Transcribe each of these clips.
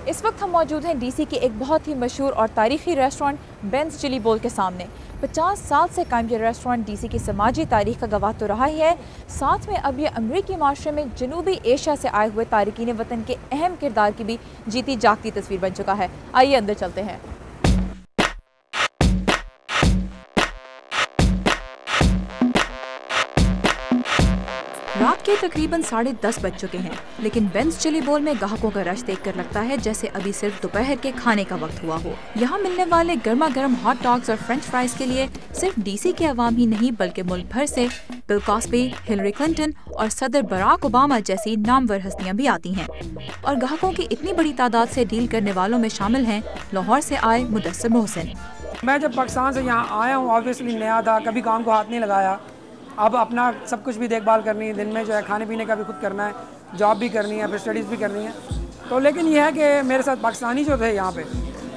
इस वक्त हम मौजूद हैं डीसी के एक बहुत ही मशहूर और तारीखी रेस्टोरेंट बेंस चिली बोल के सामने। 50 साल से कायम ये रेस्टोरेंट डीसी की समाजी तारीख का गवाह तो रहा ही है, साथ में अब ये अमरीकी माशरे में जनूबी एशिया से आए हुए तारिकीन वतन के अहम किरदार की भी जीती जागती तस्वीर बन चुका है। आइए अंदर चलते हैं। रात के तकरीबन 10:30 बज चुके हैं, लेकिन बेंस चिली बोल में ग्राहकों का रश देखकर लगता है जैसे अभी सिर्फ दोपहर के खाने का वक्त हुआ हो। यहाँ मिलने वाले गर्मा गर्म हॉट डॉग्स और फ्रेंच फ्राइज के लिए सिर्फ डीसी के अवाम ही नहीं बल्कि मुल्क भर से बिल कॉस्बी, हिलरी क्लिंटन और सदर बराक ओबामा जैसी नामवर हस्तियाँ भी आती हैं। और ग्राहकों की इतनी बड़ी तादाद से डील करने वालों में शामिल हैं लाहौर से आए मुदस्सिर मोहसिन। मैं जब पाकिस्तान से यहाँ आया हूँ, ऑब्वियसली नया था, कभी काम को हाथ नहीं लगाया। अब अपना सब कुछ भी देखभाल करनी है, दिन में जो है खाने पीने का भी खुद करना है, जॉब भी करनी है, फिर स्टडीज़ भी करनी है। तो लेकिन यह है कि मेरे साथ पाकिस्तानी जो थे यहाँ पे,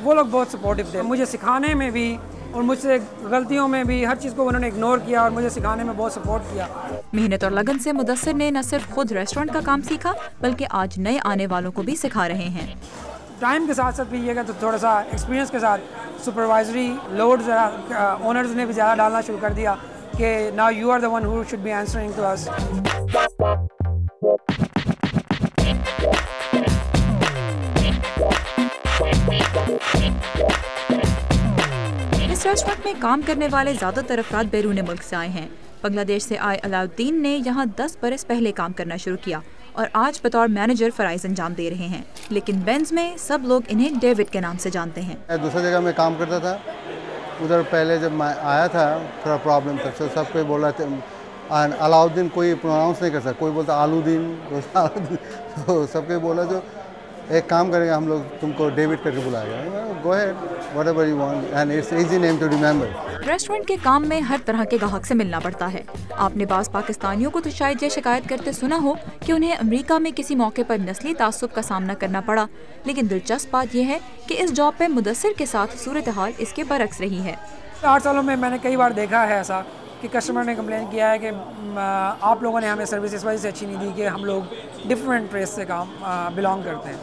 वो लोग बहुत सपोर्टिव थे। मुझे सिखाने में भी और मुझसे गलतियों में भी हर चीज़ को उन्होंने इग्नोर किया और मुझे सिखाने में बहुत सपोर्ट किया। मेहनत और लगन से मुदस्सिर ने न सिर्फ खुद रेस्टोरेंट का काम सीखा बल्कि आज नए आने वालों को भी सिखा रहे हैं। टाइम के साथ साथ भी ये तो थोड़ा सा एक्सपीरियंस के साथ सुपरवाइजरी लोड ज़रा ओनर्स ने भी ज़्यादा डालना शुरू कर दिया कि now you are the one who should be answering to us. इस रेस्टोरेंट में काम करने वाले ज्यादातर अफराद बैरून मुल्क से आए हैं। बांग्लादेश से आए अलाउद्दीन ने यहाँ 10 बरस पहले काम करना शुरू किया और आज बतौर मैनेजर फराइज अंजाम दे रहे हैं। लेकिन बेंस में सब लोग इन्हें डेविड के नाम से जानते हैं। दूसरी जगह में काम करता था, उधर पहले जब मैं आया था थोड़ा प्रॉब्लम था, तो सब कोई बोला था अलाउद्दीन, कोई प्रोनाउंस नहीं कर सकता, कोई बोलता आलूदीन, तो सब कोई बोला जो एक काम करेंगे हम लोग, तुमको डेविड करके बुलाएगा। Go ahead, whatever you want and it's easy name to remember. Restaurant के काम में हर तरह के ग्राहक से मिलना पड़ता है। आपने बाज़ पाकिस्तानियों को तो शायद ये शिकायत करते सुना हो कि उन्हें अमेरिका में किसी मौके पर नस्ली तासुब का सामना करना पड़ा, लेकिन दिलचस्प बात यह है कि इस जॉब पे मुदस्सिर के साथ सूरत हाल इसके बरक्स रही है। 8 सालों में मैंने कई बार देखा है ऐसा कि कस्टमर ने कंप्लेन किया है कि आप लोगों ने हमें सर्विस इस वजह से अच्छी नहीं दी कि हम लोग डिफरेंट रेस से काम बिलोंग करते हैं,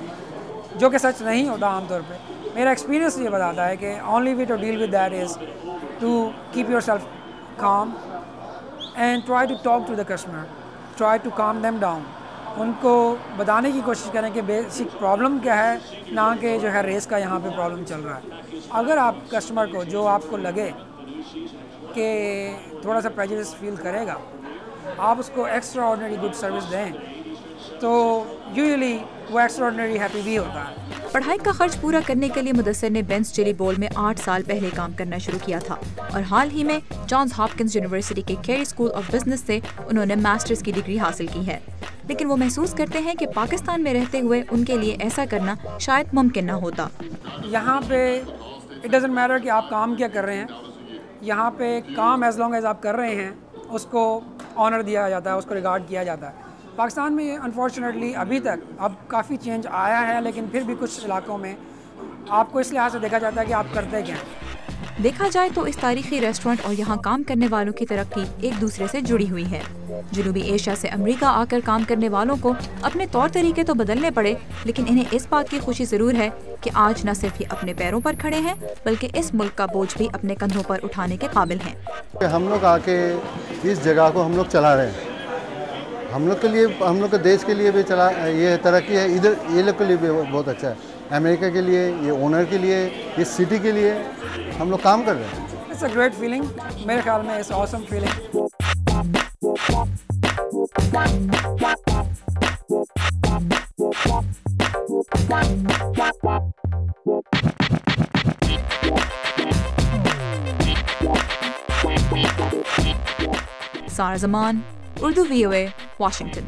जो कि सच नहीं होता आमतौर पे। मेरा एक्सपीरियंस ये बताता है कि only way to deal with that is to keep yourself calm and try to talk to the customer, try to calm them down. उनको बताने की कोशिश करें कि बेसिक प्रॉब्लम क्या है, ना कि जो है रेस का यहाँ पे प्रॉब्लम चल रहा है। अगर आप कस्टमर को जो आपको लगे कि थोड़ा सा प्रेजुडिस फील करेगा, आप उसको एक्स्ट्रा ऑर्डिनरी गुड सर्विस दें तो यूजुअली वो एक्स्ट्रा ऑर्डिनरी हैप्पी भी होता है। पढ़ाई का खर्च पूरा करने के लिए मुदस्सिर ने बेंस चिली बोल में 8 साल पहले काम करना शुरू किया था और हाल ही में जॉन्स हॉपकिंस यूनिवर्सिटी के केरी स्कूल ऑफ बिजनेस से उन्होंने मास्टर्स की डिग्री हासिल की है। लेकिन वो महसूस करते हैं कि पाकिस्तान में रहते हुए उनके लिए ऐसा करना शायद मुमकिन न होता। यहाँ पे इट डजंट मैटर कि आप काम क्या कर रहे हैं, यहाँ पे काम एज लॉन्ग एज आप कर रहे हैं उसको ऑनर दिया जाता है, उसको रिगार्ड किया जाता है। पाकिस्तान में अनफॉर्चुनेटली अभी तक अब काफ़ी चेंज आया है, लेकिन फिर भी कुछ इलाकों में आपको इस लिहाज से देखा जाता है कि आप करते क्या हैं। देखा जाए तो इस तारीखी रेस्टोरेंट और यहाँ काम करने वालों की तरक्की एक दूसरे से जुड़ी हुई है। जनूबी एशिया से अमेरिका आकर काम करने वालों को अपने तौर तरीके तो बदलने पड़े, लेकिन इन्हें इस बात की खुशी जरूर है कि आज न सिर्फ ये अपने पैरों पर खड़े हैं बल्कि इस मुल्क का बोझ भी अपने कंधों पर उठाने के काबिल हैं। हम लोग आके इस जगह को हम लोग चला रहे हैं, हम लोग के लिए, हम लोग के देश के लिए भी चला, ये तरक्की है, इधर ये लोग के लिए भी बहुत अच्छा है, अमेरिका के लिए, ये ओनर के लिए, इस सिटी के लिए हम लोग काम कर रहे हैं। इट्स अ ग्रेट फीलिंग, मेरे ख्याल में इट्स ऑसम फीलिंग। सारा जमान, उर्दू VOA, वाशिंगटन।